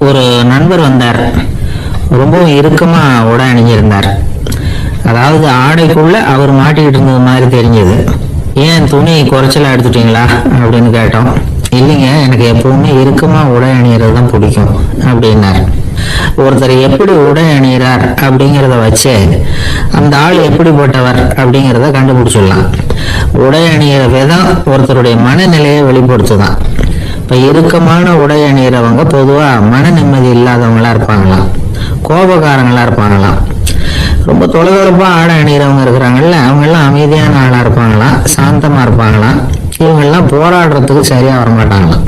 ஒரு நண்பர் வந்தார். ரொம்பவும் இறுக்கமா உடை அணிஞ்சிருந்தார். அதாவது ஆடைக்குள்ள அவர் மாட்டிக்கிட்டு இருந்தது மாதிரி தெரிஞ்சது. ஏன் துணி குறைச்சலா எடுத்துட்டீங்களா அப்படின்னு கேட்டோம். இல்லைங்க, எனக்கு எப்பவுமே இறுக்கமா உடை அணிகிறது தான் பிடிக்கும் அப்படின்னார். ஒருத்தர் எப்படி உடை அணிகிறார் அப்படிங்கிறத வச்சு அந்த ஆள் எப்படிப்பட்டவர் அப்படிங்கிறத கண்டுபிடிச்சிடலாம். உடை அணிகிற விதம் ஒருத்தருடைய மனநிலையை வெளிப்படுத்துதான். இப்போ இறுக்கமான உடை அணிகிறவங்க பொதுவாக மன நிம்மதி இல்லாதவங்களா இருப்பாங்களாம், கோபக்காரங்களா இருப்பாங்களாம். ரொம்ப தொலைதொலைப்பாக ஆடை அணிகிறவங்க இருக்கிறாங்கல்ல, அவங்கெல்லாம் அமைதியான ஆளாக இருப்பாங்களாம், சாந்தமாக இருப்பாங்களாம். இவங்கெல்லாம் போராடுறதுக்கு சரியாக வரமாட்டாங்களாம்.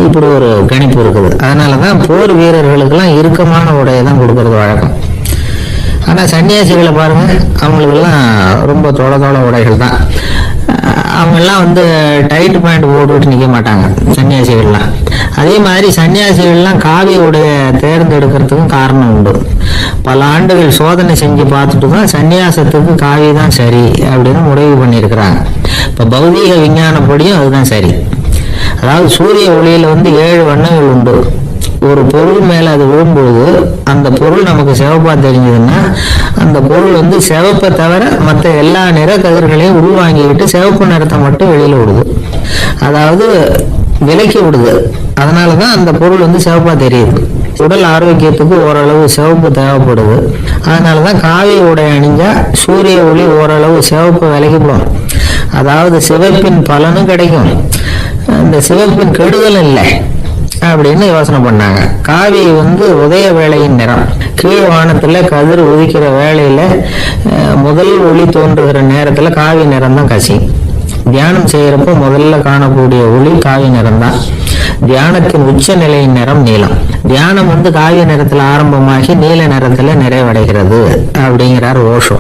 இப்படி ஒரு கணிப்பு இருக்குது. அதனால தான் போர் வீரர்களுக்கெல்லாம் இறுக்கமான உடையை தான் கொடுக்கறது வழக்கம். ஆனால் சன்னியாசிகளை பாருங்க, அவங்களுக்கெல்லாம் ரொம்ப தொலை உடைகள் தான். அவங்கெல்லாம் டைட் பேண்ட் போட்டுக்கிட்டு நிற்க மாட்டாங்க சன்னியாசிகள்லாம். அதே மாதிரி சன்னியாசிகள்லாம் காவி உடைய தேர்ந்தெடுக்கிறதுக்கும் காரணம் உண்டு. பல ஆண்டுகள் சோதனை செஞ்சு பார்த்துட்டு தான் சன்னியாசத்துக்கு காவி தான் சரி அப்படின்னு முடிவு பண்ணியிருக்கிறாங்க. இப்போ பௌதீக விஞ்ஞானப்படியும் அதுதான் சரி. அதாவது சூரிய ஒளியில 7 வண்ணங்கள் உண்டு. ஒரு பொருள் மேல அது விழும்பொழுது அந்த பொருள் நமக்கு சிவப்பா தெரிஞ்சதுன்னா அந்த பொருள் சிவப்பை தவிர மற்ற எல்லா நிற கதிர்களையும் உள்வாங்கிக்கிட்டு சிவப்பு நிறத்தை மட்டும் வெளியில விடுது. அதாவது விலக்கி விடுது. அதனாலதான் அந்த பொருள் சிவப்பா தெரியுது. உடல் ஆரோக்கியத்துக்கு ஓரளவு சிவப்பு தேவைப்படுது. அதனாலதான் காவி உடை அணிஞ்சா சூரிய ஒளி ஓரளவு சிவப்பு விலகிப்படும். அதாவது சிவப்பின் பலனும் கிடைக்கும், இந்த சிவப்பின் கெடுதல் இல்லை அப்படின்னு யோசனை பண்ணாங்க. காவி உதய வேளையின் நிறம். கீழ் வானத்துல கதிர் உதிக்கிற வேளையில முதல் ஒளி தோன்றுகிற நேரத்துல காவி நிறம் தான் கசி. தியானம் செய்யறப்ப முதல்ல காணக்கூடிய ஒளி காவி நிறம் தான். தியானத்தின் உச்ச நிலையின் நிறம் நீலம். தியானம் காவி நிறத்துல ஆரம்பமாகி நீல நிறத்துல நிறைவடைகிறது அப்படிங்கிறார் ஓஷோ.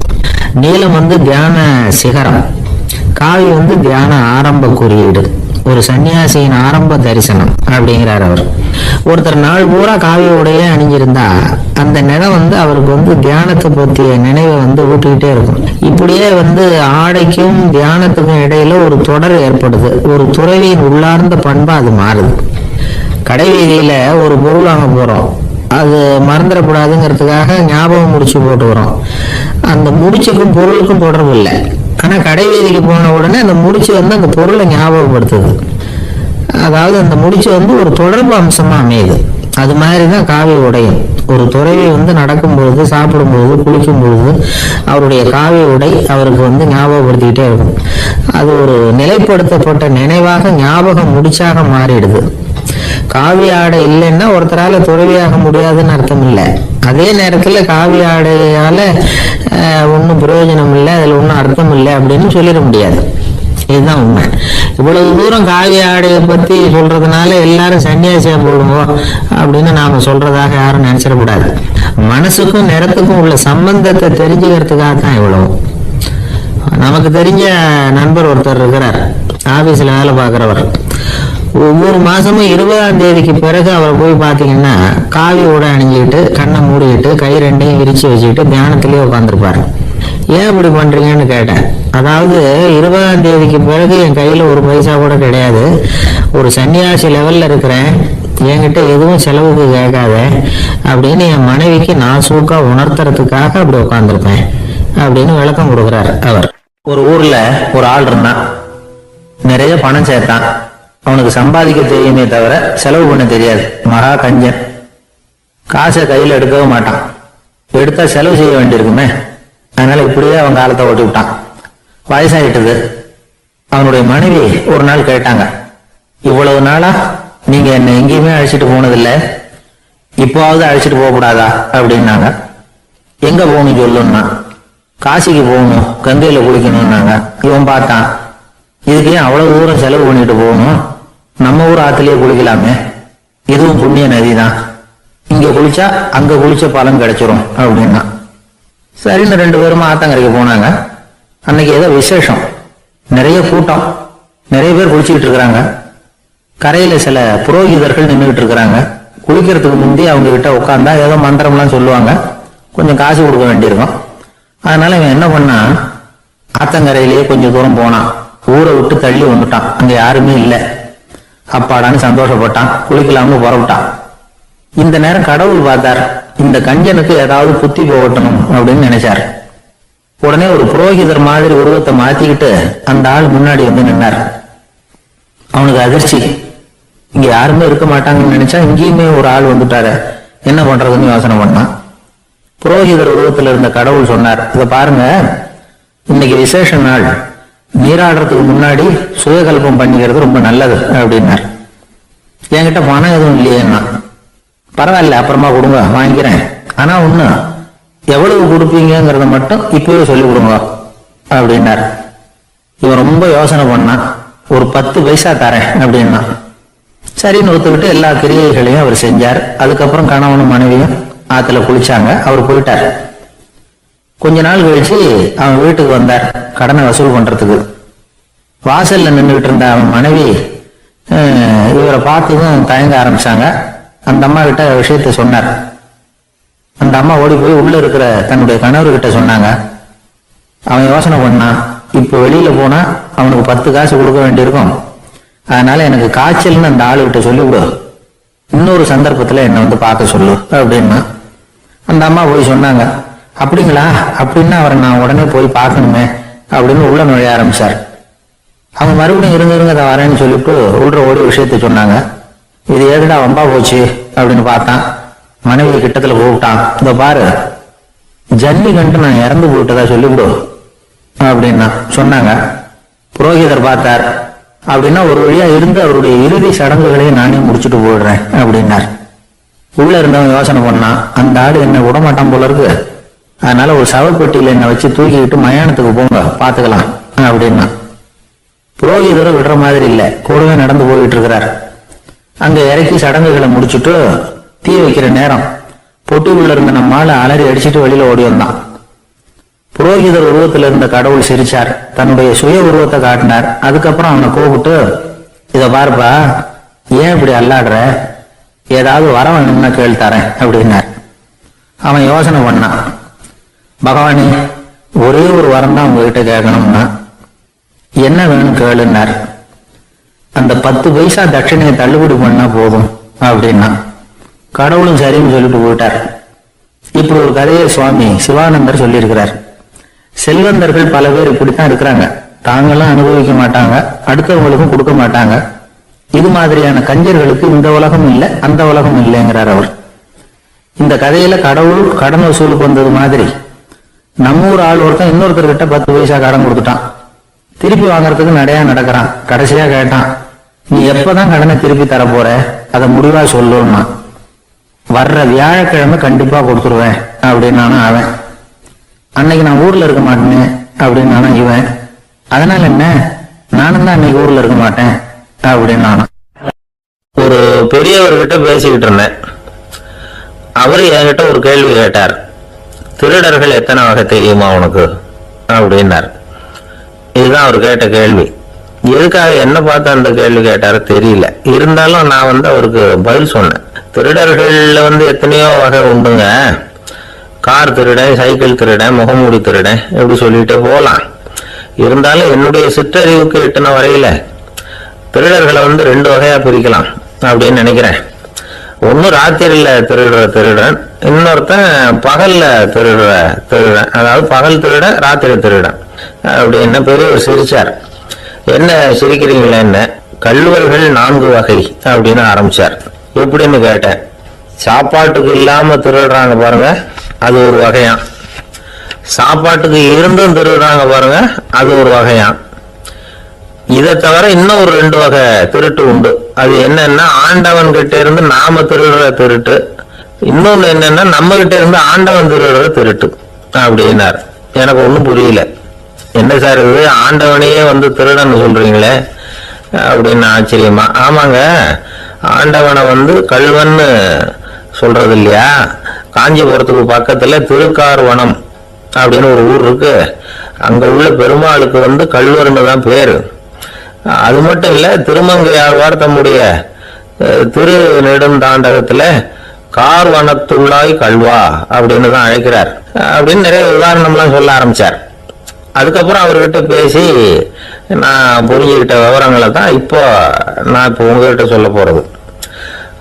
நீலம் தியான சிகரம், காவி தியான ஆரம்ப குறியீடு, ஒரு சன்னியாசியின் ஆரம்ப தரிசனம் அப்படிங்கிறார் அவர். ஒருத்தர் நாள் பூரா காவி உடைய அணிஞ்சிருந்தா அந்த நிறம் அவருக்கு தியானத்தை பற்றிய நினைவை ஊட்டிக்கிட்டே இருக்கும். இப்படியே ஆடைக்கும் தியானத்துக்கும் இடையில ஒரு தொடர் ஏற்படுது. ஒரு துறவியின் உள்ளார்ந்த பண்பா அது மாறுது. கடை வீதியில ஒரு பொருள் வாங்க போறோம், அது மறந்துடக்கூடாதுங்கிறதுக்காக ஞாபகம் முடிச்சு போட்டுக்கிறோம். அந்த முடிச்சுக்கும் பொருளுக்கும் தொடர்பு இல்லை. ஆனா கடை வீதிக்கு போன உடனே அந்த முடிச்சு அந்த பொருளை ஞாபகப்படுத்துது. அதாவது அந்த முடிச்சு ஒரு தொடர்பு அம்சமா அமையுது. அது மாதிரிதான் காவி உடையும். ஒரு துறவி நடக்கும்பொழுது, சாப்பிடும்பொழுது, குளிக்கும் பொழுது அவருடைய காவி உடை அவருக்கு ஞாபகப்படுத்திக்கிட்டே இருக்கும். அது ஒரு நிலைப்படுத்தப்பட்ட நினைவாக ஞாபக முடிச்சாக மாறிடுது. காவி ஆடை இல்லைன்னா ஒருத்தரால துறவியாக முடியாதுன்னு அர்த்தம் இல்லை. அதே நேரத்துல காவி ஆடையால ஒன்றும் பிரயோஜனம் இல்லை, அதுல ஒன்றும் அர்த்தம் இல்லை அப்படின்னு சொல்லிட முடியாது. இதுதான் உண்மை. இவ்வளவு தூரம் காவி ஆடையை பத்தி சொல்றதுனால எல்லாரும் சன்னியாசியா போடுவோம் அப்படின்னு நாம சொல்றதாக யாரும் நினைச்சிடக்கூடாது. மனசுக்கும் நிறத்துக்கும் உள்ள சம்பந்தத்தை தெரிஞ்சுக்கிறதுக்காக தான் இவ்வளவு. நமக்கு தெரிஞ்ச நண்பர் ஒருத்தர் இருக்கிறார், ஆபீஸ்ல வேலை பார்க்கிறவர். ஒவ்வொரு மாசமும் 20ஆம் தேதிக்கு பிறகு அவரை போய் பார்த்தீங்கன்னா காவி உடை அணிஞ்சுக்கிட்டு, கண்ணை மூடிக்கிட்டு, கை ரெண்டையும் விரிச்சு வச்சுக்கிட்டு தியானத்திலேயே உட்காந்துருப்பாரு. ஏன் இப்படி பண்றீங்கன்னு கேட்டேன். அதாவது 20ஆம் தேதிக்கு பிறகு என் கையில ஒரு பைசா கூட கிடையாது, ஒரு சன்னியாசி லெவல்ல இருக்கிறேன், என்கிட்ட எதுவும் செலவுக்கு கேட்காத அப்படின்னு என் மனைவிக்கு நான் சூக்கா உணர்த்துறதுக்காக அப்படி உட்காந்துருப்பேன் அப்படின்னு விளக்கம் கொடுக்குறாரு அவர். ஒரு ஊர்ல ஒரு ஆள் இருந்தான், நிறைய பணம் சேர்த்தான். அவனுக்கு சம்பாதிக்க தெரியுமே தவிர செலவு பண்ண தெரியாது. மகா கஞ்சன். காசை கையில எடுக்கவும் மாட்டான். எடுத்தா செலவு செய்ய வேண்டியிருக்குமே, அதனால இப்படியே அவன் காலத்தை ஓட்டி விட்டான். வயசாயிட்டது. அவனுடைய மனைவி ஒரு நாள் கேட்டாங்க, இவ்வளவு நாளா நீங்க என்ன எங்கேயுமே அழைச்சிட்டு போனதில்லை, இப்போவாவது அழைச்சிட்டு போக கூடாதா அப்படின்னாங்க. எங்க போகணும் சொல்லுன்னா, காசிக்கு போகணும், கங்கையில குளிக்கணும்னாங்க. இவன் பார்த்தான், இதுக்கு ஏன் அவ்வளவு தூரம் செலவு பண்ணிட்டு போகணும், நம்ம ஊர் ஆத்திலேயே குளிக்கலாமே, இதுவும் புண்ணிய நதி தான், இங்க குளிச்சா அங்க குளிச்ச பலன் கிடைச்சிரும் அப்படின்னா. சரின்னு 2 பேருமா ஆத்தங்கரைக்கு போனாங்க. அன்னைக்கு ஏதோ விசேஷம், நிறைய கூட்டம், நிறைய பேர் குளிச்சுக்கிட்டு இருக்கிறாங்க. கரையில சில புரோகிதர்கள் நின்றுகிட்டு இருக்கிறாங்க. குளிக்கிறதுக்கு முந்தி அவங்க கிட்ட உட்காந்தா ஏதோ மந்திரம்லாம் சொல்லுவாங்க, கொஞ்சம் காசு கொடுக்க வேண்டியிருக்கும். அதனால இவன் என்ன பண்ணா, ஆத்தங்கரையிலேயே கொஞ்சம் தூரம் போனான். ஊரை விட்டு தள்ளி வந்துட்டான், அங்க யாருமே இல்லை. அப்பாடான்னு சந்தோஷப்பட்டான். குளிக்கலாம்னு புறப்பட்டான். இந்த நேரம் கடவுள் பார்த்தார், இந்த கஞ்சனுக்கு ஏதாவது புத்தி போகட்டணும் அப்படின்னு நினைச்சார். உடனே ஒரு புரோகிதர் மாதிரி உருவத்தை மாத்திக்கிட்டு அந்த ஆள் முன்னாடி வந்து நின்னார். அவனுக்கு அதிர்ச்சி, இங்க யாருமே இருக்க மாட்டாங்கன்னு நினைச்சா இங்கேயுமே ஒரு ஆள் வந்துட்டாரு, என்ன பண்றதுன்னு யோசனை பண்ணான். புரோகிதர் உருவத்தில் இருந்த கடவுள் சொன்னார், இத பாருங்க, இன்னைக்கு விசேஷ நாள், நீராடுறதுக்கு முன்னாடி சுயகல்பம் பண்ணிக்கிறது ரொம்ப நல்லது அப்படின்னார். என்கிட்ட பணம் எதுவும் இல்லையேன்னா, பரவாயில்ல அப்புறமா கொடுங்க வாங்கிக்கிறேன், ஆனா ஒண்ணு, எவ்வளவு கொடுப்பீங்கிறத மட்டும் இப்பவே சொல்லி கொடுங்க அப்படின்னார். இவன் ரொம்ப யோசனை பண்ணான், ஒரு 10 பைசா தரேன் அப்படின்னா. சரின்னு ஒத்துக்கிட்டு எல்லா கிரியைகளையும் அவர் செஞ்சார். அதுக்கப்புறம் கணவனும் மனைவியும் ஆத்துல குளிச்சாங்க. அவர் போயிட்டார். கொஞ்ச நாள் கழிச்சு அவன் வீட்டுக்கு வந்தார் கடனை வசூல் பண்றதுக்கு. வாசல்ல நின்றுகிட்டு இருந்த அவன் மனைவி இவரை பார்த்ததும் தயங்க ஆரம்பிச்சாங்க. அந்த அம்மா கிட்ட விஷயத்த சொன்னார். அந்த அம்மா ஓடி போய் உள்ள இருக்கிற தன்னுடைய கணவர்கிட்ட சொன்னாங்க. அவன் யோசனை பண்ணான், இப்ப வெளியில போனா அவனுக்கு 10 காசு கொடுக்க வேண்டியிருக்கும், அதனால எனக்கு காய்ச்சல்னு அந்த ஆளுகிட்ட சொல்லிவிடு, இன்னொரு சந்தர்ப்பத்துல என்னை வந்து பார்க்க சொல்லு அப்படின்னா. அந்த அம்மா போய் சொன்னாங்க. அப்படிங்களா, அப்படின்னா அவரை நான் உடனே போய் பார்க்கணுமே அப்படின்னு உள்ள நுழைய ஆரம்பிச்சார். அவங்க மறுபடியும் இருங்க அதை வரேன்னு சொல்லிட்டு உள்ள ஓடி விஷயத்த சொன்னாங்க. இது ஏதுடா வம்பா போச்சு அப்படின்னு பார்த்தான். மனைவி கிட்டத்துல கூப்பிட்டான், இந்த பாரு, ஜன்னி கண்டு நான் இறந்து போயிட்டதா சொல்லிவிடு அப்படின்னா சொன்னாங்க. புரோகிதர் பார்த்தார். அப்படின்னா ஒரு வழியா இருந்து அவருடைய இறுதி சடங்குகளையும் நானே முடிச்சுட்டு போயிடுறேன் அப்படின்னார். உள்ள இருந்தவன் யோசனை பண்ணான், அந்த ஆடு என்ன விடமாட்டான் போல இருக்கு, அதனால ஒரு சவப்பெட்டியில என்னை வச்சு தூக்கிக்கிட்டு மயானத்துக்கு போங்க பாத்துக்கலாம் அப்படின்னா. புரோகிதரும் விடுற மாதிரி இல்ல, கூடவே நடந்து போயிட்டு இருக்கிறார். அங்க இறக்கி சடங்குகளை முடிச்சுட்டு தீ வைக்கிற நேரம் பொட்டிக்குள்ள இருந்த நம்மால அலறி அடிச்சுட்டு வெளியில ஓடி வந்தான். புரோகிதர் உருவத்தில் இருந்த கடவுள் சிரிச்சார், தன்னுடைய சுய உருவத்தை காட்டினார். அதுக்கப்புறம் அவனை கூப்பிட்டு, இத பாருப்பா, ஏன் இப்படி அல்லாடுற, ஏதாவது வர வேணும்னா கேள் தரேன் அப்படின்னார். அவன் யோசனை பண்ணான், பகவானே, ஒரே ஒரு வரம் தான் உங்ககிட்ட கேட்கணும்னா என்ன வேணும் கேளுன்னார். அந்த 10 பைசா தட்சணையை தள்ளுபடி பண்ணா போதும் அப்படின்னா. கடவுளும் சரின்னு சொல்லிட்டு போயிட்டார். இப்படி ஒரு கதையை சுவாமி சிவானந்தர் சொல்லியிருக்கிறார். செல்வந்தர்கள் பல பேர் இப்படித்தான் இருக்கிறாங்க, தாங்களும் அனுபவிக்க மாட்டாங்க, அடுத்தவங்களுக்கும் கொடுக்க மாட்டாங்க. இது மாதிரியான கஞ்சர்களுக்கு இந்த உலகம் இல்லை அந்த உலகம் இல்லைங்கிறார் அவர். இந்த கதையில கடவுள் கடன் வசூலுக்கு வந்தது மாதிரி நம்ம ஊர் ஆள் ஒருத்தன் இன்னொருத்தர்கிட்ட 10 பைசா கடன் கொடுத்துட்டான். திருப்பி வாங்கறதுக்கு நடையா நடக்கிறான். கடைசியா கேட்டான், நீ எப்பதான் கடனை திருப்பி தர போற, அதை முடிவா சொல்லுன்னா. வர்ற வியாழக்கிழமை கண்டிப்பா கொடுத்துருவேன் அப்படின்னு அவன். அன்னைக்கு நான் ஊர்ல இருக்க மாட்டேன் அப்படின்னு இவன். அதனால என்ன, நானும் தான் அன்னைக்கு ஊர்ல இருக்க மாட்டேன் அப்படின்னு. ஒரு பெரியவர்கிட்ட பேசிக்கிட்டு இருந்தேன். அவரு என்கிட்ட ஒரு கேள்வி கேட்டார். திருடர்கள் எத்தனை வகை தெரியுமா உனக்கு அப்படின்னார். இதுதான் அவர் கேட்ட கேள்வி. எதுக்காக என்ன பார்த்து அந்த கேள்வி கேட்டாரு தெரியல. இருந்தாலும் நான் அவருக்கு பதில் சொன்னேன். திருடர்கள்ல எத்தனையோ வகை உண்டுங்க. கார் திருடன், சைக்கிள் திருடன், முகமூடி திருடன், எப்படி சொல்லிட்டே போலாம். இருந்தாலும் என்னுடைய சிற்றறிவுக்கு எட்டின வரையில திருடர்களை 2 வகையா பிரிக்கலாம் அப்படின்னு நினைக்கிறேன். ஒன்னு ராத்திரியில திருடுற திருடன், இன்னொருத்தன் பகல்ல திருடுற திருடன். அதாவது பகல் திருடன், ராத்திரி திருடன் அப்படின்னு பெரியவர் சிரிச்சார். என்ன சிரிக்கிறீங்களா, என்ன கள்வர்கள் 4 வகை அப்படின்னு ஆரம்பிச்சார். எப்படின்னு கேட்டேன். சாப்பாட்டுக்கு இல்லாம திருடுறாங்க பாருங்க, அது ஒரு வகையான். சாப்பாட்டுக்கு இருந்தும் திருடுறாங்க பாருங்க, அது ஒரு வகையான். இதை தவிர இன்னும் ஒரு 2 வகை திருட்டு உண்டு. அது என்னன்னா, ஆண்டவன் கிட்ட இருந்து நாம திருடுற திருட்டு, இன்னொன்னு என்னன்னா நம்ம கிட்ட இருந்து ஆண்டவன் திருடுற திருட்டு அப்படின்னார். எனக்கு ஒண்ணும் புரியல. என்ன சார் இது, ஆண்டவனையே திருடன்னு சொல்றீங்களே அப்படின்னு ஆச்சரியமா. ஆமாங்க, ஆண்டவனை கல்வன்னு சொல்றது இல்லையா. காஞ்சிபுரத்துக்கு பக்கத்துல திருக்கார்வனம் அப்படின்னு ஒரு ஊர் இருக்கு. அங்க உள்ள பெருமாளுக்கு கல்வர்னு தான் பேரு. அது மட்டும் இல்ல, திருமங்கையாழ்வார் தம்முடைய திரு நெடுந்தாண்டகத்துல கார்வனத்துள்ளாய் கல்வா அப்படின்னு தான் அழைக்கிறார் அப்படின்னு நிறைய உதாரணம்லாம் சொல்ல ஆரம்பிச்சார். அதுக்கப்புறம் அவர்கிட்ட பேசி நான் புரிஞ்சுக்கிட்ட விவரங்களை தான் இப்போ உங்ககிட்ட சொல்ல போறது.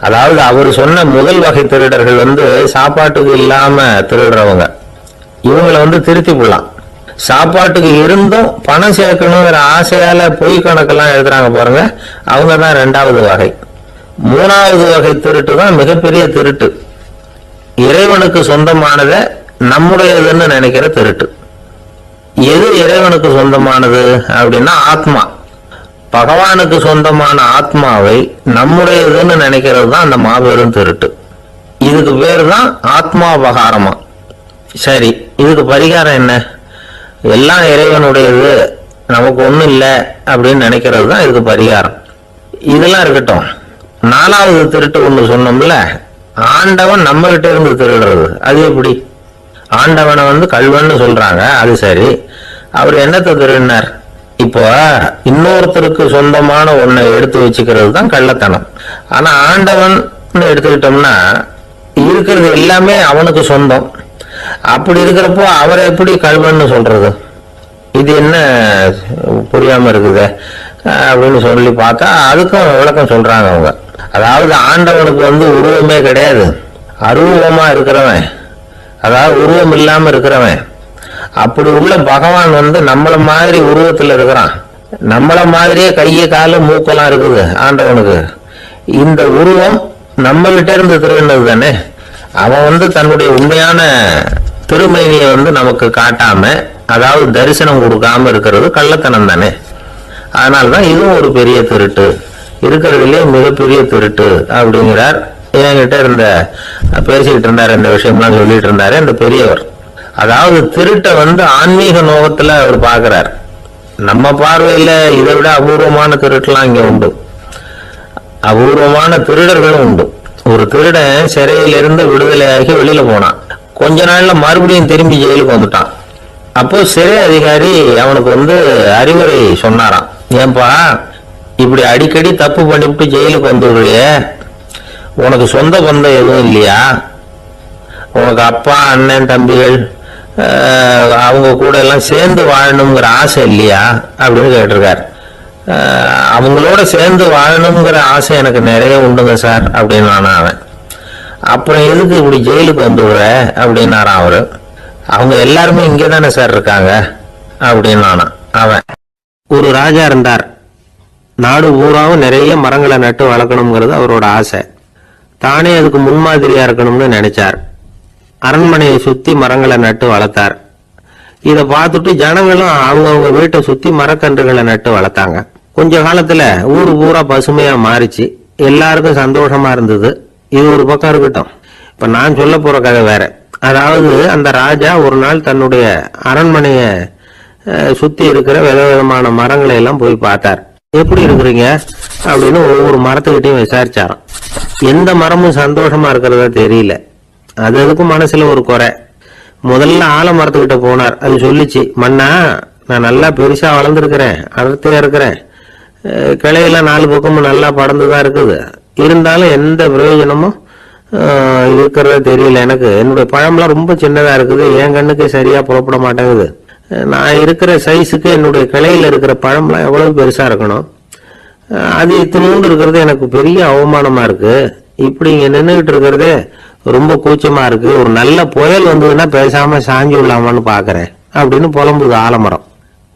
அதாவது அவர் சொன்ன முதல் வகை திருடர்கள் சாப்பாட்டுக்கு இல்லாம திருடுறவங்க. இவங்களை திருத்தி விடலாம். சாப்பாட்டுக்கு இருந்தும் பணம் சேர்க்கணுங்கிற ஆசையால பொய் கணக்கெல்லாம் எழுதுறாங்க பாருங்க, அவங்க தான் 2வது வகை. 3வது வகை திருட்டு தான் மிகப்பெரிய திருட்டு. இறைவனுக்கு சொந்தமானத நம்முடையதுன்னு நினைக்கிற திருட்டு. எது இறைவனுக்கு சொந்தமானது அப்படின்னா ஆத்மா. பகவானுக்கு சொந்தமான ஆத்மாவை நம்முடையதுன்னு நினைக்கிறது தான் அந்த மாபெரும் திருட்டு. இதுக்கு பேர் தான் ஆத்மாபகாரமா. சரி, இதுக்கு பரிகாரம் என்ன? எல்லாம் இறைவனுடையது, நமக்கு ஒண்ணும் இல்லை அப்படின்னு நினைக்கிறது தான் இதுக்கு பரிகாரம். இதெல்லாம் இருக்கட்டும். 4வது திருட்டு ஒண்ணு சொன்னோம்ல, ஆண்டவன் நம்ம கிட்ட இருந்து திருடுறது. அது எப்படி? ஆண்டவனை கல்வன்னு சொல்றாங்க, அது சரி. அவர் என்னத்தை திருடினார்? இப்போ இன்னொருத்தருக்கு சொந்தமான ஒன்னை எடுத்து வச்சுக்கிறது தான் கள்ளத்தனம். ஆனா ஆண்டவன் எடுத்துக்கிட்டோம்னா இருக்கிறது எல்லாமே அவனுக்கு சொந்தம். அப்படி இருக்கிறப்போ அவரை எப்படி கல்வன்னு சொல்றது? இது என்ன புரியாம இருக்குது அப்படின்னு சொல்லி பார்த்தா அதுக்கும் விளக்கம் சொல்றாங்க அவங்க. அதாவது ஆண்டவனுக்கு உருவமே கிடையாது, அருவமா இருக்கிறவன், அதாவது உருவம் இல்லாம இருக்கிறவன். அப்படி உள்ள பகவான் நம்மள மாதிரி உருவத்துல இருக்கிறான். நம்மள மாதிரியே கைய காலு மூக்கெல்லாம் இருக்குது ஆண்டவனுக்கு. இந்த உருவம் நம்ம கிட்ட இருந்து திருடினது தானே. அவன் தன்னுடைய உண்மையான திருமணியை நமக்கு காட்டாம, அதாவது தரிசனம் கொடுக்காம இருக்கிறது கள்ளத்தனம் தானே. அதனால்தான் இதுவும் ஒரு பெரிய திருட்டு, இருக்கிறதுலே மிகப்பெரிய திருட்டு அப்படிங்கிறார். என்கிட்ட பேசிக்கிட்டு இருந்தாரு, இந்த விஷயம்லாம் சொல்லிட்டு இருந்தாரு இந்த பெரியவர். அதாவது திருட்ட ஆன்மீக நோகத்துல அவர் பாக்குறார். நம்ம பார்வையில இதை விட அபூர்வமான திருட்டுலாம் இங்க உண்டு, அபூர்வமான திருடர்களும் உண்டு. ஒரு திருடன் சிறையிலிருந்து விடுதலையாகி வெளியில போனான். கொஞ்ச நாள்ல மறுபடியும் திரும்பி ஜெயிலுக்கு வந்துட்டான். அப்போ சிறை அதிகாரி அவனுக்கு அறிவுரை சொன்னாராம். ஏன்பா இப்படி அடிக்கடி தப்பு பண்ணிவிட்டு ஜெயிலுக்கு வந்துடுறிய, உனக்கு சொந்த பந்தம் எதுவும் இல்லையா? உனக்கு அப்பா அண்ணன் தம்பிகள் அவங்க கூட எல்லாம் சேர்ந்து வாழணுங்கிற ஆசை இல்லையா அப்படின்னு கேட்டிருக்காரு. அவங்களோட சேர்ந்து வாழணுங்கிற ஆசை எனக்கு நிறைய உண்டுங்க சார் அப்படின்னு அவன். அப்புறம் எதுக்கு இப்படி ஜெயிலுக்கு வந்துடுற அப்படின்னாரான் அவரு. அவங்க எல்லாருமே இங்கே தானே சார் இருக்காங்க அப்படின்னு அவன். ஒரு ராஜா இருந்தார். நாடு பூராவும் நிறைய மரங்களை நட்டு வளர்க்கணுங்கிறது அவரோட ஆசை. தானே அதுக்கு முன்மாதிரியா இருக்கணும்னு நினைச்சார். அரண்மனையை சுத்தி மரங்களை நட்டு வளர்த்தார். இதை பார்த்துட்டு ஜனங்களும் அவங்கவுங்க வீட்டை சுத்தி மரக்கன்றுகளை நட்டு வளர்த்தாங்க. கொஞ்ச காலத்துல ஊரு பூரா பசுமையா மாறிச்சு. எல்லாருக்கும் சந்தோஷமா இருந்தது. இது ஒரு பக்கம் இருக்கட்டும். இப்ப நான் சொல்ல போற கதை வேற. அதாவது அந்த ராஜா ஒரு நாள் தன்னுடைய அரண்மனைய சுத்தி இருக்கிற விதவிதமான மரங்களை எல்லாம் போய் பார்த்தார். எப்படி இருக்கிறீங்க அப்படின்னு ஒவ்வொரு மரத்துக்கிட்டையும் விசாரிச்சாராம். எந்த மரமும் சந்தோஷமா இருக்கிறதா தெரியல. அதுக்கும் மனசுல ஒரு குறை. முதல்ல ஆலமரத்துக்கிட்ட போனார். அது சொல்லிச்சு, மண்ணா நான் நல்லா பெருசா வளர்ந்துருக்கிறேன், அடர்த்தியா இருக்கிறேன், கிளையெல்லாம் 4 பக்கமும் நல்லா படர்ந்துதான் இருக்குது, இருந்தாலும் எந்த பிரயோஜனமும் இருக்கிறத தெரியல எனக்கு. என்னுடைய பழம்லாம் ரொம்ப சின்னதா இருக்குது, என் கண்ணுக்கு சரியா புறப்பட மாட்டேங்குது. நான் இருக்கிற சைஸுக்கு என்னுடைய கிளையில இருக்கிற பழம்லாம் எவ்வளவு பெருசா இருக்கணும், அது இத்தினூண்டு இருக்கிறது எனக்கு பெரிய அவமானமா இருக்கு. இப்படி இங்க நின்றுகிட்டு இருக்கிறதே ரொம்ப கூச்சமா இருக்கு. ஒரு நல்ல புயல் வந்ததுன்னா பேசாம சாஞ்சி விடலாமான்னு பாக்குறேன் அப்படின்னு புலம்புது ஆலமரம்.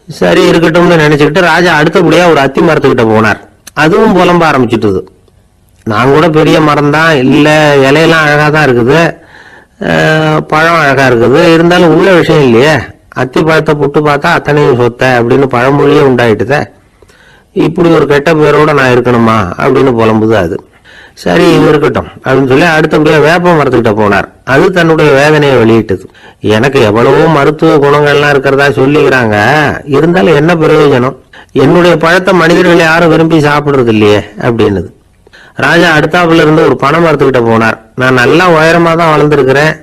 சரி இருக்கட்டும்னு நினைச்சுக்கிட்டு ராஜா அடுத்தபடியா ஒரு அத்தி மரத்துக்கிட்ட போனார். அதுவும் புலம்ப ஆரம்பிச்சுட்டுது. நான் கூட பெரிய மரம் தான், இல்ல இலையெல்லாம் அழகா தான் இருக்குது, பழம் அழகா இருக்குது, இருந்தாலும் உள்ள விஷயம் இல்லையே, அத்தி பழத்தை புட்டு பார்த்தா அத்தனையும் சொத்த அப்படின்னு பழமொழியே உண்டாயிட்டுத. இப்படி ஒரு கெட்ட பேரோட நான் இருக்கணுமா அப்படின்னு புலம்புது அது. சரி இது இருக்கட்டும் அப்படின்னு சொல்லி அடுத்தபடியா வேப்ப மரத்துக்கிட்ட போனார். அது தன்னுடைய வேதனையை வெளியிட்டது. எனக்கு எவ்வளவோ மருத்துவ குணங்கள்லாம் இருக்கிறதா சொல்லிக்கிறாங்க, இருந்தாலும் என்ன பிரயோஜனம், என்னுடைய பழத்தை மனிதர்கள் யாரும் விரும்பி சாப்பிடுறது இல்லையே அப்படின்னுது. ராஜா அடுத்தாப்புல இருந்து ஒரு பனை மரத்துக்கிட்ட போனார். நான் நல்லா உயரமா தான் வளர்ந்துருக்கிறேன்,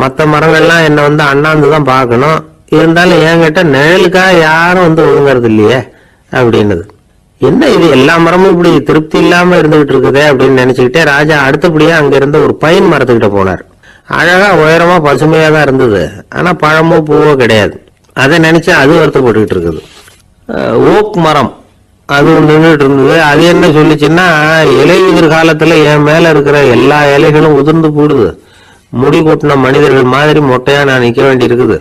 மற்ற மரங்கள்லாம் என்னை அண்ணாந்து தான் பார்க்கணும், இருந்தாலும் என்கிட்ட நிழலுக்காக யாரும் ஒழுங்குறது இல்லையே அப்படின்னுது. என்ன இது எல்லா மரமும் இப்படி திருப்தி இல்லாம இருந்துகிட்டு இருக்குதே அப்படின்னு நினைச்சுக்கிட்டே ராஜா அடுத்தபடியா அங்க இருந்த ஒரு பைன் மரத்துக்கிட்ட போனார். அழகா உயரமா பசுமையா தான் இருந்தது, ஆனா பழமோ பூவோ கிடையாது. அதை நினைச்சு அது வருத்தப்பட்டுக்கிட்டு இருக்குது. ஓக் மரம் அதுவும் நின்றுட்டு இருந்தது. அது என்ன சொல்லிச்சுன்னா, இலையுதிர் காலத்துல என் மேல இருக்கிற எல்லா இலைகளும் உதிர்ந்து போடுது, முடி கொட்டின மனிதர்கள் மாதிரி மொட்டையா நான் நிக்க வேண்டி இருக்குது,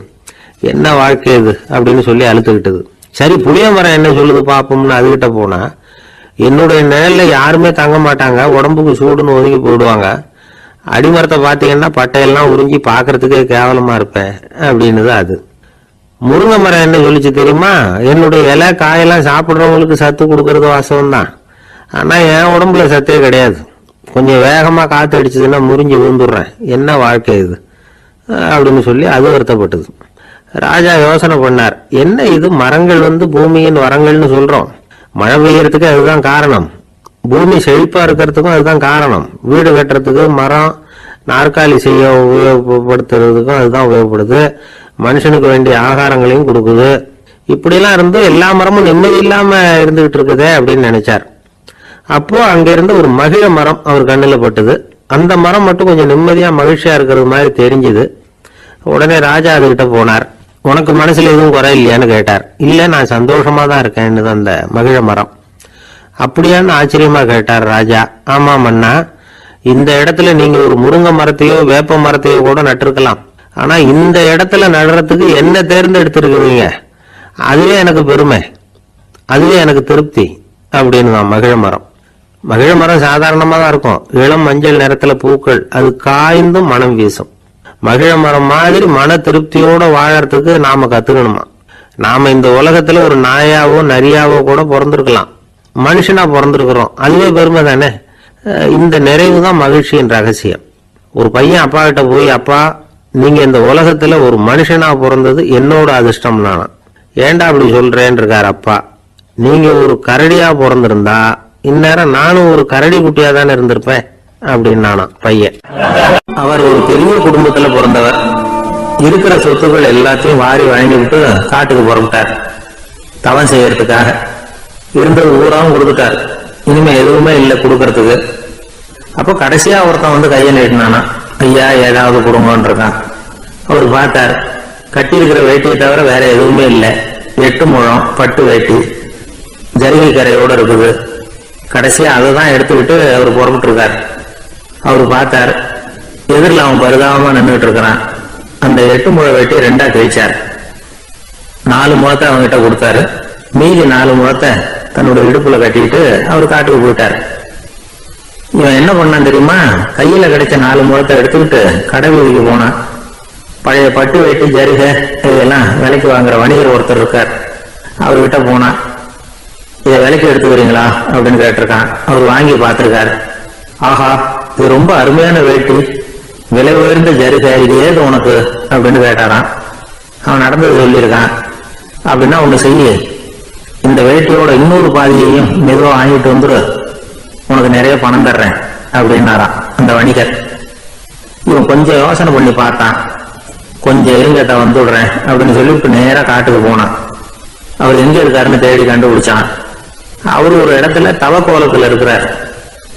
என்ன வாழ்க்கை இது அப்படின்னு சொல்லி அழுத்துக்கிட்டது. சரி, புளிய மரம் என்ன சொல்லுது பாப்போம்னு அதுகிட்ட போனா, என்னுடைய நிழல்ல யாருமே தங்க மாட்டாங்க, உடம்புக்கு சூடுன்னு ஒதுங்கி போயிடுவாங்க, அடிமரத்தை பார்த்தீங்கன்னா பட்டையெல்லாம் உறிஞ்சி பார்க்கறதுக்கே கேவலமா இருப்பேன் அப்படின்னுது அது. முருங்கை மரம் என்ன சொல்லிச்சு தெரியுமா, என்னுடைய இலை காயெல்லாம் சாப்பிட்றவங்களுக்கு சத்து கொடுக்கறது வாசம் தான், ஆனா என் உடம்புல சத்தே கிடையாது, கொஞ்சம் வேகமா காத்து அடிச்சதுன்னா முறிஞ்சு விழுந்துடுறேன், என்ன வாழ்க்கை இது அப்படின்னு சொல்லி அது வருத்தப்பட்டது. ராஜா யோசனை பண்ணார், என்ன இது மரங்கள் பூமியின் வரங்கள்னு சொல்றோம், மழை பெய்யறதுக்கு அதுதான் காரணம், பூமி செழிப்பா இருக்கிறதுக்கும் அதுதான் காரணம், வீடு கட்டுறதுக்கு மரம், நாற்காலி செய்ய உபயோகப்படுத்துறதுக்கும் அதுதான் உபயோகப்படுது, மனுஷனுக்கு வேண்டிய ஆகாரங்களையும் கொடுக்குது, இப்படிலாம் இருந்து எல்லா மரமும் நிம்மதி இல்லாம இருந்துகிட்டு இருக்குதே அப்படின்னு நினைச்சார். அப்போ அங்க இருந்து ஒரு மகிழ மரம் அவர் கண்ணுல பட்டது. அந்த மரம் மட்டும் கொஞ்சம் நிம்மதியா மகிழ்ச்சியா இருக்கிறது மாதிரி தெரிஞ்சுது. உடனே ராஜா அதுகிட்ட போனார். உனக்கு மனசுல எதுவும் குறை இல்லையான்னு கேட்டார். இல்ல, நான் சந்தோஷமா தான் இருக்கேன்னு அந்த மகிழ மரம். அப்படியான்னு ஆச்சரியமா கேட்டார் ராஜா. ஆமா மன்னா, இந்த இடத்துல நீங்க ஒரு முருங்கை மரத்தையோ வேப்ப மரத்தையோ கூட நட்டிருக்கலாம், ஆனா இந்த இடத்துல நடுறதுக்கு என்ன தேர்ந்தெடுத்திருக்கிறீங்க, அதுவே எனக்கு பெருமை, அதுவே எனக்கு திருப்தி அப்படின்னு மகிழ மரம். மகிழ மரம் சாதாரணமா தான் இருக்கும், இளம் மஞ்சள் நிறத்துல பூக்கள், அது காய்ந்தும் மனம் வீசும். மகிழ மரம் மாதிரி மன திருப்தியோட வாழறதுக்கு நாம கத்துக்கணுமா. நாம இந்த உலகத்துல ஒரு நாயாவோ நரியாவோ கூட பிறந்திருக்கலாம், மனுஷனா பிறந்திருக்கிறோம், அதுவே பெருமை தானே. இந்த நிறைவு தான் மகிழ்ச்சியின் ரகசியம். ஒரு பையன் அப்பா கிட்ட போய், அப்பா நீங்க இந்த உலகத்துல ஒரு மனுஷனா பிறந்தது என்னோட அதிர்ஷ்டம் நானா. ஏண்டா அப்படி சொல்றேன்னு இருக்காரு அப்பா. நீங்க ஒரு கரடியா பிறந்திருந்தா இந்நேரம் நானும் ஒரு கரடி குட்டியா தானே இருந்திருப்பேன் அப்படின்னு பையன். அவர் ஒரு பெரிய குடும்பத்துல பிறந்தவர். இருக்கிற சொத்துக்கள் எல்லாத்தையும் வாரி வாங்கிவிட்டு காட்டுக்கு புறப்பட்டார் தவம் செய்யறதுக்காக. இருந்தது ஊராவும் கொடுத்துட்டார், இனிமே எதுவுமே இல்லை கொடுக்கறதுக்கு. அப்போ கடைசியா ஒருத்தன் கையை நீட்டினானா, ஐயா ஏதாவது கொடுங்கன்னு இருக்கான். அவர் பார்த்தார், கட்டி இருக்கிற வேட்டியை தவிர வேற எதுவுமே இல்லை, 8 முழம் பட்டு வேட்டி, ஜரிகை கரையோட இருக்குது. கடைசியா அதை தான் எடுத்துக்கிட்டு அவர் புறப்பட்டு இருக்கார். அவர் பார்த்தார், எதிரில் அவன் பரிதாபமா நின்றுட்டு இருக்கிறான். அந்த 8 முழ வேட்டி 2ஆ கிழிச்சார். 4 முழத்தை அவங்ககிட்ட கொடுத்தாரு, மீதி 4 முழத்தை தன்னோட இடுப்புல கட்டிட்டு அவர் காட்டுக்கு போயிட்டார். இவன் என்ன பண்ணான் தெரியுமா, கையில கிடைச்ச 4 முழத்தை எடுத்துக்கிட்டு கடை வீதிக்கு போனான். பழைய பட்டு வேட்டி ஜரிகை இதெல்லாம் விலைக்கு வாங்குற வணிகர் ஒருத்தர் இருக்கார், அவர்கிட்ட போனான். இதை விலைக்கு எடுத்துக்கிறீங்களா அப்படின்னு கேட்டிருக்கான். அவர் வாங்கி பார்த்திருக்காரு. ஆஹா, இது ரொம்ப அருமையான வேட்டி, விலை உயர்ந்த ஜரிகை, இது ஏது உனக்கு அப்படின்னு கேட்டாரான். அவன் நடந்தது சொல்லியிருக்கான். அப்படின்னா ஒண்ணு செய்ய, இந்த வேட்டியோட இன்னொரு பாதியையும் மெதுவா வாங்கிட்டு வந்துரு, உனக்கு நிறைய பணம் தர்றேன் அப்படின்னாரான் அந்த வணிகர். இவன் கொஞ்சம் யோசனை பண்ணி பார்த்தான். கொஞ்சம் இருங்கட்ட வந்துடுறேன் அப்படின்னு சொல்லிட்டு நேரா காட்டுக்கு போனான். அவர் எங்க இருக்காருன்னு தேடி கண்டுபிடிச்சான். அவரு ஒரு இடத்துல தவக்கோலத்துல இருக்கிறார்.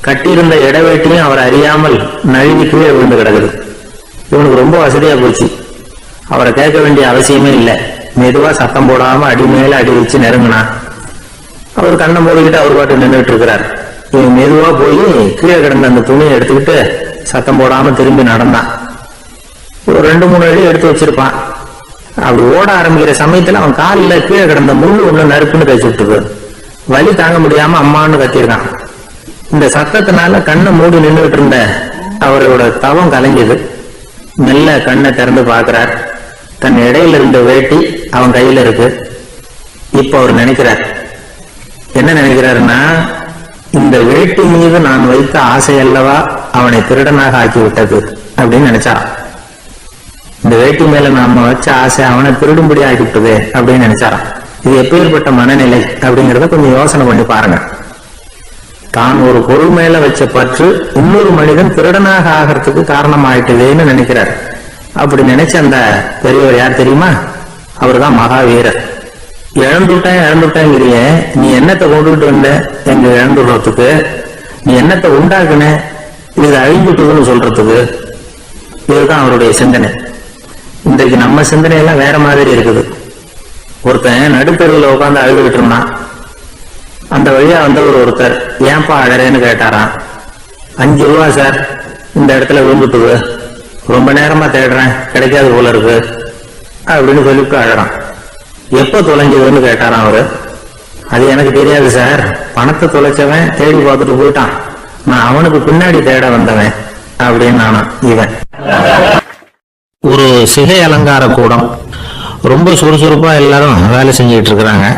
கட்டியிருந்த இடவேட்டியும் அவர் அறியாமல் நழுவி கீழே விழுந்து கிடக்குது. இவனுக்கு ரொம்ப வசதியா போச்சு, அவரை கேட்க வேண்டிய அவசியமே இல்லை. மெதுவா சத்தம் போடாம அடி மேல அடி வச்சு நெருங்கினான். அவர் கண்ணை மூடிக்கிட்டு அவர் பாட்டு நின்றுட்டு இருக்கிறார். இவன் மெதுவா போய் கீழே கிடந்த அந்த துணியை எடுத்துக்கிட்டு சத்தம் போடாம திரும்பி நடந்தான். ஒரு 2-3 அடி எடுத்து வச்சிருப்பான். அப்படி ஓட ஆரம்பிக்கிற சமயத்துல அவன் காலில் கீழே கிடந்த முள்ளு உள்ள நறுப்புன்னு கழிச்சுட்டு வலி தாங்க முடியாம அம்மான்னு கத்திருக்கான். இந்த சத்தத்தினால கண்ணை மூடி நின்றுட்டு இருந்த அவரோட தவம் கலைஞ்சது. மெல்ல கண்ணை திறந்து பார்க்கிறார். தன் இடையில இருந்த வேட்டி அவன் கையில இருக்கு. இப்ப அவர் நினைக்கிறார், என்ன நினைக்கிறாருன்னா, இந்த வேட்டி மீது நான் வைத்த ஆசை அல்லவா அவனை திருடனாக ஆக்கி விட்டது அப்படின்னு நினைச்சான். இந்த வேட்டி மேல நாம வச்ச ஆசை அவனை திருடும்படி ஆகிவிட்டது அப்படின்னு நினைச்சாராம். இது எப்பேற்பட்ட மனநிலை அப்படிங்கறத கொஞ்சம் யோசனை பண்ணி பாருங்க. தான் ஒரு பொருள் மேல வச்ச பற்று இன்னொரு மனிதன் திருடனாக ஆகிறதுக்கு காரணம் ஆயிட்டதுன்னு நினைக்கிறார். அப்படி நினைச்ச அந்த பெரியவர் யார் தெரியுமா? அவர் தான் மகாவீரர். இழந்துட்டேங்கிறிய, நீ என்னத்தை கொண்டுகிட்டு வந்த எங்க இழந்துடுறதுக்கு? நீ என்னத்தை உண்டாக்குன இது அழிஞ்சுட்டுன்னு சொல்றதுக்கு? இதுதான் அவருடைய சிந்தனை. இன்றைக்கு நம்ம சிந்தனை எல்லாம் வேற மாதிரி இருக்குது. ஒருத்தன் நடுத்தருவில் உட்காந்து அழுதுகிட்டு இருந்தான். அந்த வழியா வந்தவர் ஒருத்தர், ஏன்பா அழறேன்னு கேட்டாராம். 5 ரூபா சார், இந்த இடத்துல விழுந்துட்டுது, ரொம்ப நேரமா தேடுறேன், கிடைக்காது போல இருக்கு அப்படின்னு சொல்லிட்டு அழறான். எப்போ தொலைஞ்சதுன்னு கேட்டாராம் அவரு. அது எனக்கு தெரியாது சார், பணத்தை தொலைச்சவன் தேடி பார்த்துட்டு போயிட்டான், நான் அவனுக்கு பின்னாடி தேட வந்தவன் அப்படின்னு நானா இவன். ஒரு சிகை அலங்கார கூடம், ரொம்ப சுறுசுறுப்பா எல்லாரும் வேலை செஞ்சுட்டு இருக்கிறாங்க.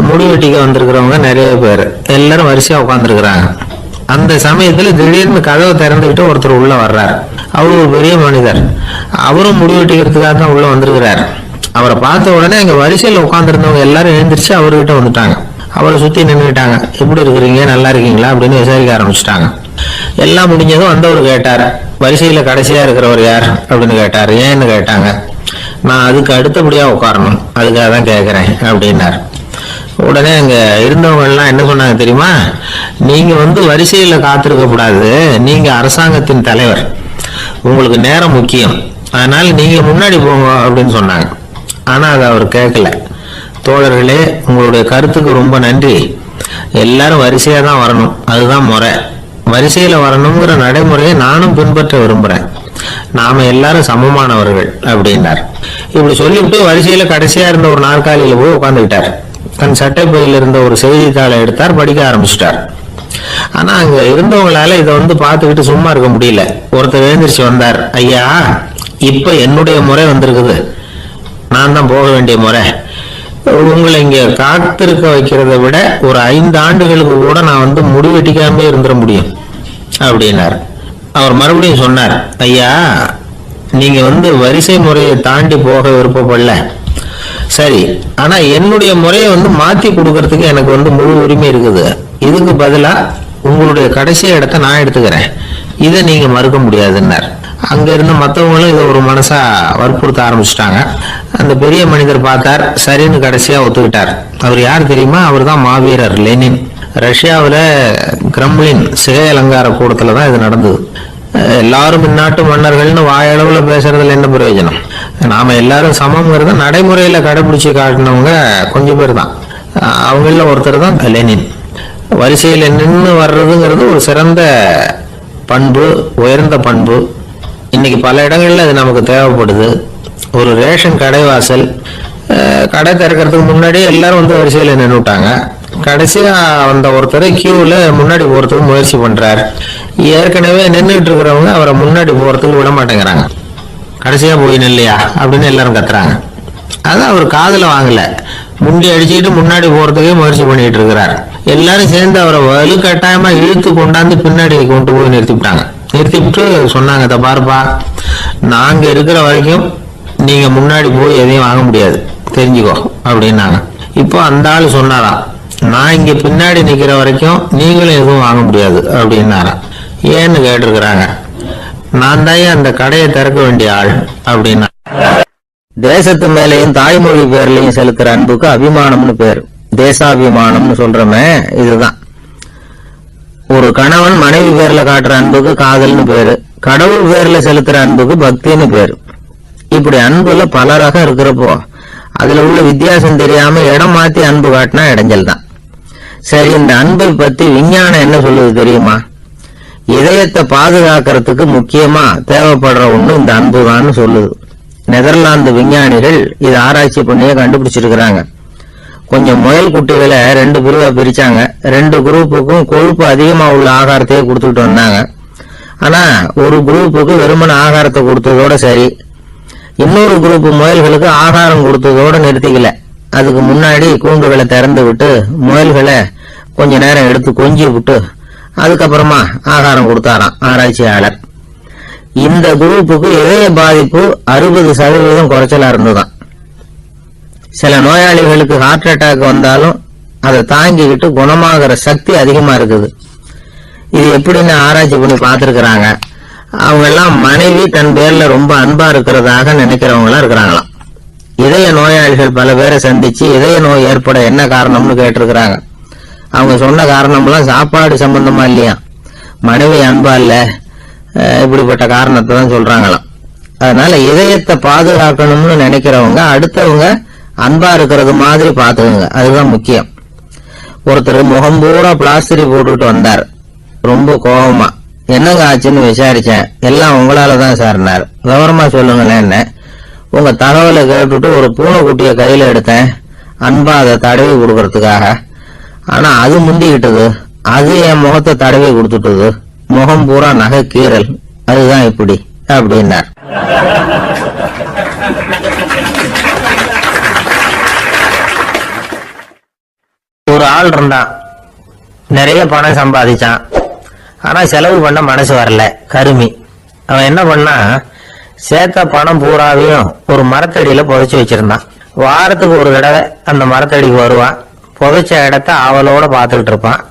முடி வெட்டிக்க வந்திருக்கிறவங்க நிறைய பேர், எல்லாரும் வரிசையா உட்காந்துருக்கிறாங்க. அந்த சமயத்துல திடீர்னு கதவை திறந்துகிட்டு ஒருத்தர் உள்ள வர்றாரு. அவரு ஒரு பெரிய மனிதர், அவரும் முடி வெட்டிக்கிறதுக்காக தான் உள்ள வந்திருக்கிறாரு. அவரை பார்த்த உடனே எங்க வரிசையில உட்காந்துருந்தவங்க எல்லாரும் எழுந்திரிச்சு அவர்கிட்ட வந்துட்டாங்க. அவரை சுத்தி நின்றுட்டாங்க. எப்படி இருக்கிறீங்க, நல்லா இருக்கீங்களா அப்படின்னு விசாரிக்க ஆரம்பிச்சுட்டாங்க. எல்லாம் முடிஞ்சதும் வந்தவர் கேட்டார், வரிசையில கடைசியா இருக்கிறவர் யார் அப்படின்னு கேட்டார். ஏன்னு கேட்டாங்க. நான் அதுக்கு அடுத்தபடியா உட்காரணும், அதுக்காக தான் கேட்கிறேன் அப்படின்னார். உடனே அங்க இருந்தவங்க எல்லாம் என்ன சொன்னாங்க தெரியுமா, நீங்க வரிசையில காத்திருக்க கூடாது, நீங்க அரசாங்கத்தின் தலைவர், உங்களுக்கு நேரம் முக்கியம், அதனால நீங்க முன்னாடி போங்க அப்படின்னு சொன்னாங்க. ஆனா அதை அவர் கேட்கல. தோழர்களே, உங்களுடைய கருத்துக்கு ரொம்ப நன்றி, எல்லாரும் வரிசையா தான் வரணும், அதுதான் முறை, வரிசையில வரணுங்கிற நடைமுறையை நானும் பின்பற்ற விரும்புறேன், நாம எல்லாரும் சமமானவர்கள் அப்படின்னார். இப்படி சொல்லிவிட்டு வரிசையில கடைசியா இருந்த ஒரு நாற்காலியில போய் உட்காந்துக்கிட்டார். தன் சட்டை பையில இருந்த ஒரு செய்தித்தாளை எடுத்தார், படிக்க ஆரம்பிச்சிட்டார். ஆனா அங்க இருந்தவங்களால இதை பார்த்துக்கிட்டு சும்மா இருக்க முடியல. ஒருத்தர் எழுந்திரிச்சு வந்தார். ஐயா, இப்ப என்னுடைய முறை வந்திருக்குது, நான் தான் போக வேண்டிய முறை, உங்களை இங்க காத்திருக்க வைக்கிறத விட ஒரு 5 ஆண்டுகளுக்கு கூட நான் முடிவெட்டிக்காம இருந்துட முடியும் அப்படின்னார். அவர் மறுபடியும் சொன்னார், ஐயா, நீங்க வரிசை முறையை தாண்டி போக விருப்பப்படல, சரி, ஆனா என்னுடைய முறையை மாத்தி கொடுக்கறதுக்கு எனக்கு முழு உரிமை இருக்குது, இதுக்கு பதிலா உங்களுடைய கடைசி இடத்தை நான் எடுத்துக்கிறேன், இதை நீங்க மறுக்க முடியாதுன்னார். அங்க இருந்த மற்றவங்களும் இதை ஒரு மனசா வற்புறுத்த ஆரம்பிச்சுட்டாங்க. அந்த பெரிய மனிதர் பார்த்தார், சரின்னு கடைசியா ஒத்துக்கிட்டார். அவர் யார் தெரியுமா, அவர் தான் மாவீரர் லெனின். ரஷ்யாவில் கிரெம்ளின் சிகை அலங்கார கூடத்துல தான் இது நடந்தது. எல்லாரும் இந்நாட்டு மன்னர்கள்னு வாயளவுல பேசுறதுல என்ன பிரயோஜனம், நாம எல்லாரும் சமம்ங்கிறத நடைமுறையில கடைபிடிச்சு காட்டினவங்க கொஞ்சம் பேர் தான். அவங்கள ஒருத்தர் தான் லெனின். வரிசையில் நின்று வர்றதுங்கிறது ஒரு சிறந்த பண்பு, உயர்ந்த பண்பு. இன்னைக்கு பல இடங்கள்ல அது நமக்கு தேவைப்படுது. ஒரு ரேஷன் கடைவாசல், கடை திறக்கிறதுக்கு முன்னாடியே எல்லாரும் வரிசையில நின்றுட்டாங்க. கடைசியா வந்த ஒருத்தர் கியூல முன்னாடி போறதுக்கு முயற்சி பண்றாரு. ஏற்கனவே நின்றுட்டு இருக்கிறவங்க அவரை முன்னாடி போறதுக்கு விட மாட்டேங்கிறாங்க. கடைசியா போய் நில்லையா அப்படின்னு எல்லாரும் கத்துறாங்க. அதான் அவர் காதுல வாங்கல, முண்டி அடிச்சுக்கிட்டு முன்னாடி போறதுக்கே முயற்சி பண்ணிட்டு இருக்கிறார். எல்லாரும் சேர்ந்து அவரை வலுக்கட்டாயமா இழுத்து கொண்டாந்து பின்னாடி கொண்டு போய் நிறுத்திவிட்டாங்க. நிறுத்திவிட்டு சொன்னாங்க, இதை பாருப்பா, நாங்க இருக்கிற வரைக்கும் நீங்க முன்னாடி போய் எதையும் வாங்க முடியாது, தெரிஞ்சுக்கோ அப்படின்னாங்க. இப்போ அந்த ஆளு சொன்னாராம், நான் இங்க பின்னாடி நிக்கிற வரைக்கும் நீங்களும் எதுவும் வாங்க முடியாது அப்படின்னாராம். ஏன்னு கேட்டிருக்கிறாங்க. நான் தான் அந்த கடையை திறக்க வேண்டிய ஆள் அப்படின்னா. தேசத்து மேலையும் தாய்மொழி பேர்லையும் செலுத்துற அன்புக்கு அபிமானம்னு பேர். தேசாபிமானம்னு சொல்றமே இதுதான். ஒரு கணவன் மனைவி பேர்ல காட்டுற அன்புக்கு காதல்னு பேரு. கடவுள் பேர்ல செலுத்துற அன்புக்கு பக்தின்னு பேரு. இப்படி அன்புல பல ரகம் இருக்கிறப்போ அதுல உள்ள வித்தியாசம் தெரியாம இடம் மாத்தி அன்பு காட்டினா இடைஞ்சல் தான். சரி, இந்த அன்பை பத்தி விஞ்ஞானம் என்ன சொல்லுது தெரியுமா? இதயத்தை பாதுகாக்கிறதுக்கு முக்கியமா தேவைப்படுற ஒண்ணு இந்த அன்புதான்னு சொல்லுது. நெதர்லாந்து விஞ்ஞானிகள் இது ஆராய்ச்சி பண்ணியே கண்டுபிடிச்சிருக்கிறாங்க. கொஞ்சம் முயல் குட்டிகளை 2 பிரிவா பிரிச்சாங்க. 2 குரூப்புக்கும் கொழுப்பு அதிகமா உள்ள ஆகாரத்தையே கொடுத்துட்டு வந்தாங்க. ஆனா ஒரு குரூப்புக்கு வெறுமன ஆகாரத்தை கொடுத்ததோட சரி, இன்னொரு குரூப் முயல்களுக்கு ஆகாரம் கொடுத்ததோட நிறுத்திக்கல. அதுக்கு முன்னாடி கூண்டுகளை திறந்து விட்டு முயல்களை கொஞ்ச நேரம் எடுத்து கொஞ்சி விட்டு அதுக்கப்புறமா ஆகாரம் கொடுத்தாராம் ஆராய்ச்சியாளர். இந்த குரூப்புக்கு இதய பாதிப்பு 60% குறைச்சலா இருந்ததுதான். சில நோயாளிகளுக்கு ஹார்ட் அட்டாக் வந்தாலும் அதை தாங்கிக்கிட்டு குணமாகிற சக்தி அதிகமா இருக்குது. இது எப்படின்னு ஆராய்ச்சி பண்ணி பார்த்திருக்கிறாங்க. அவங்க எல்லாம் மனைவி தன் பேர்ல ரொம்ப அன்பா இருக்கிறதாக நினைக்கிறவங்களா இருக்கிறாங்களாம். இதய நோயாளிகள் பல பேரை சந்திச்சு இதய நோய் ஏற்பட என்ன காரணம்னு கேட்டிருக்கிறாங்க. அவங்க சொன்ன காரணம்லாம் சாப்பாடு சம்பந்தமா இல்லையா, மனைவி அன்பா இல்ல, இப்படிப்பட்ட காரணத்தை தான் சொல்றாங்களாம். அதனால இதயத்தை பாதுகாக்கணும்னு நினைக்கிறவங்க அடுத்தவங்க அன்பா இருக்கிறது மாதிரி பாத்துக்கோங்க, அதுதான் முக்கியம். ஒருத்தர் முகம் பூரா பிளாஸ்டரி போட்டுட்டு வந்தார். ரொம்ப கோபமா, என்னங்க ஆச்சுன்னு விசாரிச்சேன். எல்லாம் உங்களாலதான் சார்னார். விவரமா சொல்லுங்களேன். என்ன உங்க தகவலை கேட்டுட்டு ஒரு பூனைக்குட்டிய கையில எடுத்தேன், அன்பா அதை தடவி கொடுக்கறதுக்காக. ஆனா அது முந்திக்கிட்டது, அது என் முகத்தை தடவி கொடுத்துட்டது. முகம் பூரா நகை கீறல், அதுதான் இப்படி அப்படின்னார். ஒரு ஆள் இருந்தான், நிறைய பணம் சம்பாதிச்சான். ஆனா செலவு பண்ண மனசு வரல, கருமி. அவன் என்ன பண்ணா, சேர்த்த பணம் பூராவையும் ஒரு மரத்தடியில புதைச்சு வச்சிருந்தான். வாரத்துக்கு ஒரு தடவை அந்த மரத்தடிக்கு வருவான், புதைச்ச இடத்த ஆவலோட பார்த்துக்கிட்டு இருப்பான்,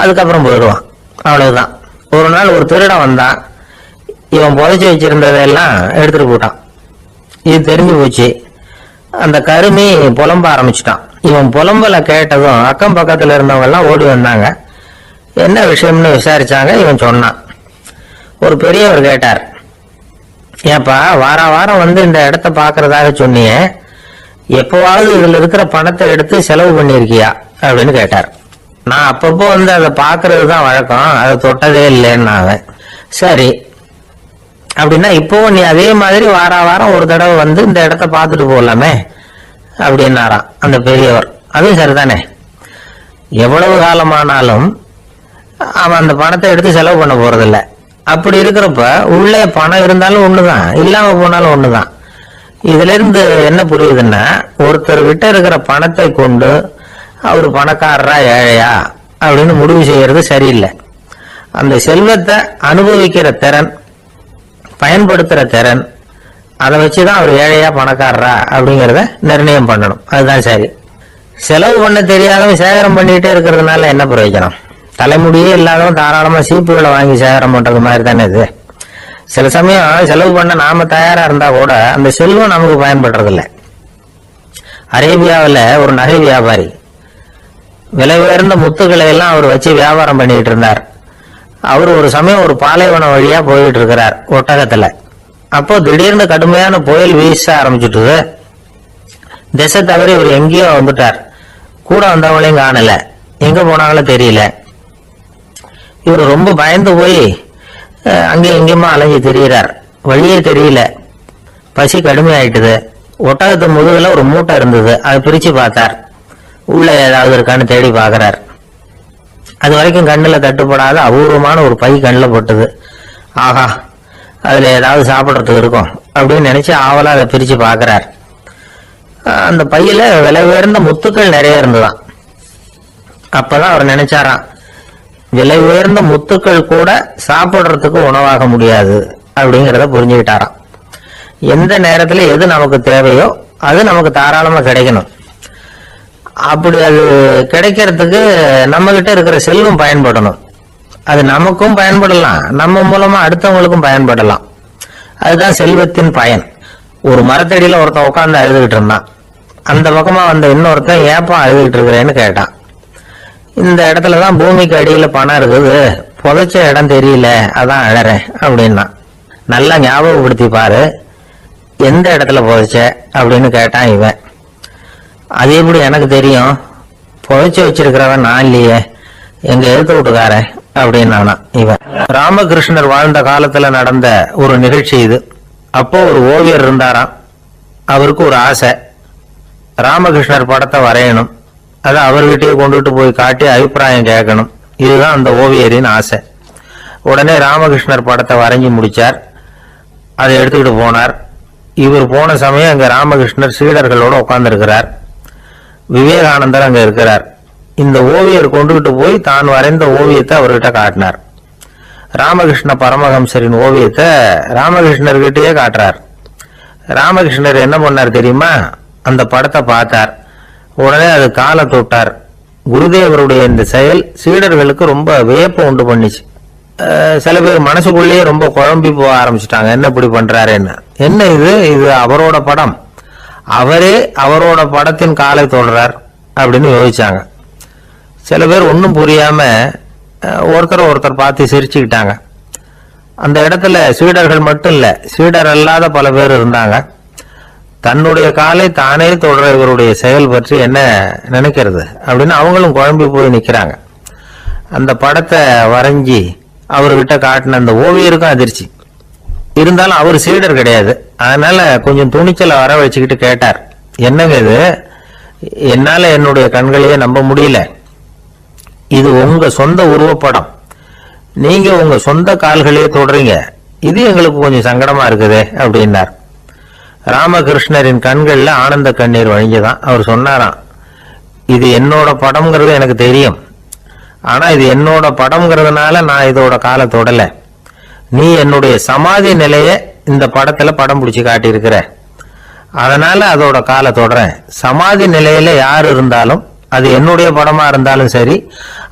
அதுக்கப்புறம் போயிடுவான். அவ்வளவுதான். ஒரு நாள் ஒரு திருடன் வந்தான், இவன் புதைச்சு வச்சிருந்ததெல்லாம் எடுத்துட்டு போட்டான். இது தெரிஞ்சு போச்சு. அந்த கருமி புலம்ப ஆரம்பிச்சுட்டான். இவன் புலம்பல கேட்டதும் அக்கம் பக்கத்துல இருந்தவங்க எல்லாம் ஓடி வந்தாங்க. என்ன விஷயம்னு விசாரிச்சாங்க. இவன் சொன்னான். ஒரு பெரியவர் கேட்டார், ஏப்பா வாரம் வந்து இந்த இடத்த பாக்குறதாக சொன்னியே, எப்பவாவது இதுல இருக்கிற பணத்தை எடுத்து செலவு பண்ணிருக்கியா அப்படின்னு கேட்டார். நான் அப்பப்போ வந்து அதை பாக்குறது தான் வழக்கம், அதை தொட்டதே இல்லைன்னு. சரி அப்படின்னா இப்பவும் நீ அதே மாதிரி வாரம் ஒரு தடவை வந்து இந்த இடத்த பார்த்துட்டு போகலாமே அப்படின்னாராம் அந்த பெரியவர். அதுவும் சரிதானே, எவ்வளவு காலமானாலும் அவன் அந்த பணத்தை எடுத்து செலவு பண்ண போறதில்ல. அப்படி இருக்கிறப்ப உள்ளே பணம் இருந்தாலும் ஒண்ணுதான், இல்லாம போனாலும் ஒண்ணுதான். இதுல இருந்து என்ன புரியுதுன்னா, ஒருத்தர் கிட்ட இருக்கிற பணத்தை கொண்டு அவரு பணக்காரரா ஏழையா அப்படின்னு முடிவு செய்யறது சரியில்லை. அந்த செல்வத்தை அனுபவிக்கிற திறன், பயன்படுத்துற திறன், அதை வச்சுதான் அவர் ஏழையா பணக்காரரா அப்படிங்கறத நிர்ணயம் பண்ணணும். அதுதான் சரி. செலவு பண்ண தெரியாதவன் சேகரம் பண்ணிட்டே இருக்கிறதுனால என்ன பிரயோஜனம்? தலைமுடியே இல்லாதவன் தாராளமா சீப்புகளை வாங்கி சேகரம் பண்றது மாதிரி தானே இது. சில சமயம் செலவு பண்ண நாம தயாரா இருந்தா கூட அந்த செல்வம் நமக்கு பயன்படுறதில்லை. அரேபியாவில் ஒரு நகை வியாபாரி விலை உயர்ந்த முத்துக்களை எல்லாம் அவர் வச்சு வியாபாரம் பண்ணிட்டு இருந்தார். அவர் ஒரு சமயம் ஒரு பாலைவனம் வழியா போயிட்டு இருக்கிறார் ஒட்டகத்துல. அப்போ திடீர்னு கடுமையான புயல் வீச ஆரம்பிச்சுட்டு திசை தவறி இவர் எங்கேயோ வந்துட்டார். கூட வந்தவங்களையும் காணல, எங்க போனாங்களோ தெரியல. இவர் ரொம்ப பயந்து போய் அங்கேயும் எங்கேயுமா அலைஞ்சு திரியிறார். வழியே தெரியல, பசி கடுமையாயிட்டுது. ஒட்டகத்து முதுகுல ஒரு மூட்டை இருந்தது, அதை பிரிச்சு பார்த்தார். உள்ள ஏதாவது இருக்கான்னு தேடி பார்க்கிறார். அது வரைக்கும் கண்ணுல தட்டுப்படாத அபூர்வமான ஒரு பை கண்ணில் போட்டது. ஆஹா, அதுல ஏதாவது சாப்பிட்றதுக்கு இருக்கும் அப்படின்னு நினைச்சு ஆவலா அதை பிரிச்சு பார்க்கிறார். அந்த பையில விலை உயர்ந்த முத்துக்கள் நிறைய இருந்துதான். அப்பதான் அவர் நினைச்சாராம், விலை உயர்ந்த முத்துக்கள் கூட சாப்பிடுறதுக்கு உணவாக முடியாது அப்படிங்கிறத புரிஞ்சுக்கிட்டாராம். எந்த நேரத்துல எது நமக்கு தேவையோ அது நமக்கு தாராளமா கிடைக்கணும். அப்படி அது கிடைக்கிறதுக்கு நம்ம கிட்ட இருக்கிற செல்வம் பயன்படணும். அது நமக்கும் பயன்படலாம், நம்ம மூலமா அடுத்தவங்களுக்கும் பயன்படலாம். அதுதான் செல்வத்தின் பயன். ஒரு மரத்தடியில ஒருத்தன் உட்காந்து அழுதுகிட்டு இருந்தான். அந்த பக்கமா வந்த இன்னொருத்தன் ஏப்பா அழுதுகிட்டு இருக்கிறேன்னு கேட்டான். இந்த இடத்துலதான் பூமிக்கு அடியில பணம் இருக்குது, புதைச்ச இடம் தெரியல, அதான் அழறேன் அப்படின்னா. நல்லா ஞாபகப்படுத்தி பாரு, எந்த இடத்துல புதைச்ச அப்படின்னு கேட்டான் இவன். அது எப்படி எனக்கு தெரியும், புதைச்சு வச்சிருக்கிறவன் நான் இல்லையே, எங்க எழுத்து வீட்டுக்காரன் அப்படின்னானா இவன். ராமகிருஷ்ணர் வாழ்ந்த காலத்துல நடந்த ஒரு நிகழ்ச்சி இது. அப்போ ஒரு ஓவியர் இருந்தாராம். அவருக்கு ஒரு ஆசை, ராமகிருஷ்ணர் படத்தை வரையணும், அதை அவர்கிட்டயே கொண்டுட்டு போய் காட்டி அபிப்பிராயம் கேட்கணும். இதுதான் அந்த ஓவியரின் ஆசை. உடனே ராமகிருஷ்ணர் படத்தை வரைஞ்சி முடிச்சார். அதை எடுத்துக்கிட்டு போனார். இவர் போன சமயம் அங்க ராமகிருஷ்ணர் சீடர்களோட உட்கார்ந்து இருக்கிறார். விவேகானந்தர் அங்க இருக்கிறார். இந்த ஓவியர் கொண்டுகிட்டு போய் தான் வரைந்த ஓவியத்தை அவர்கிட்ட காட்டினார். ராமகிருஷ்ண பரமஹம்சரின் ஓவியத்தை ராமகிருஷ்ணர்கிட்டயே காட்டுறார். ராமகிருஷ்ணர் என்ன பண்ணார் தெரியுமா, அந்த படத்தை பார்த்தார். உடனே அது காலை தொட்டார். குருதேவருடைய இந்த செயல் சீடர்களுக்கு ரொம்ப வியப்பை உண்டு பண்ணிச்சு. சில பேர் மனசுக்குள்ளேயே ரொம்ப குழம்பி போக ஆரம்பிச்சுட்டாங்க, என்ன இப்படி பண்றாருன்னு. என்ன இது அவரோட படம், அவரே அவரோட படத்தின் காலை தொடுறார் அப்படின்னு யோசிச்சாங்க. சில பேர் ஒன்றும் புரியாம ஒருத்தர் பார்த்து சிரிச்சுக்கிட்டாங்க. அந்த இடத்துல சீடர்கள் மட்டும் இல்ல, சீடர் அல்லாத பல பேர் இருந்தாங்க. தன்னுடைய காலை தானே தொடர இவருடைய செயல் பற்றி என்ன நினைக்கிறது அப்படின்னு அவங்களும் குழம்பி போய் நிக்கிறாங்க. அந்த படத்தை வரைஞ்சி அவர்கிட்ட காட்டின அந்த ஓவியருக்கும் அதிர்ச்சி. இருந்தாலும் அவர் சீடர் கிடையாது, அதனால கொஞ்சம் துணிச்சலை வர வச்சுக்கிட்டு கேட்டார், என்னங்க இது, என்னால என்னுடைய கண்களையே நம்ப முடியல, இது உங்க சொந்த உருவப்படம், நீங்க உங்க சொந்த கால்களையே தொடறீங்க, இது எங்களுக்கு கொஞ்சம் சங்கடமா இருக்குதே அப்படின்னார். ராமகிருஷ்ணரின் கண்கள்ல ஆனந்த கண்ணீர் வழிஞ்சுதான். அவர் சொன்னாராம், இது என்னோட படம்ங்கிறது எனக்கு தெரியும், ஆனா இது என்னோட படம்ங்கிறதுனால நான் இதோட காலை தொடல, நீ என்னுடைய சமாதி நிலைய இந்த படத்துல படம் பிடிச்சு காட்டியிருக்கிற, அதனால அதோட காலை தொடறேன். சமாதி நிலையில யார் இருந்தாலும், அது என்னுடைய படமா இருந்தாலும் சரி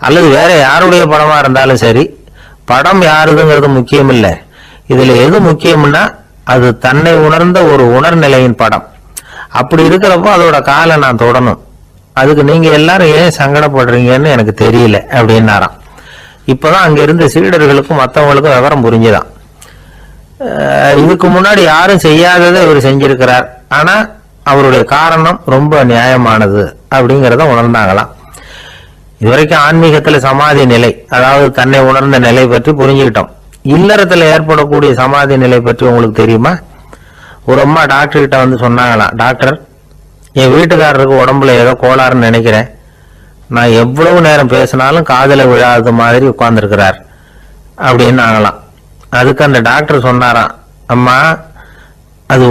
அல்லது வேற யாருடைய படமா இருந்தாலும் சரி, படம் யாருதுங்கிறது முக்கியம் இல்லை. இதுல எது முக்கியம்னா அது தன்னை உணர்ந்த ஒரு உணர்நிலையின் படம். அப்படி இருக்கிறப்போ அதோட காலை நான் தொடணும். அதுக்கு நீங்க எல்லாரும் ஏன் சங்கடப்படுறீங்கன்னு எனக்கு தெரியல அப்படின்னாராம். இப்பதான் அங்க இருந்த சீடர்களுக்கும் மற்றவங்களுக்கும் விவரம் புரிஞ்சுதான். இதுக்கு முன்னாடி யாரும் செய்யாததை இவர் செஞ்சிருக்கிறார், ஆனா அவருடைய காரணம் ரொம்ப நியாயமானது அப்படிங்கிறத உணர்ந்தாங்களாம். இதுவரைக்கும் ஆன்மீகத்துல சமாதி நிலை, அதாவது தன்னை உணர்ந்த நிலை பற்றி புரிஞ்சுக்கிட்டோம். இல்லறத்துல ஏற்படக்கூடிய சமாதி நிலை பற்றி உங்களுக்கு தெரியுமா? ஒரு அம்மா டாக்டர் கிட்ட வந்து சொன்னாங்களாம், டாக்டர், என் வீட்டுக்காரருக்கு உடம்புல ஏதோ கோளாறுன்னு நினைக்கிறேன், நான் எவ்வளவு நேரம் பேசினாலும் காதல விழாத மாதிரி உட்கார்ந்துருக்கிறார் அப்படின்னு ஆகலாம். அதுக்கு அந்த டாக்டர் சொன்னாராம், அம்மா அது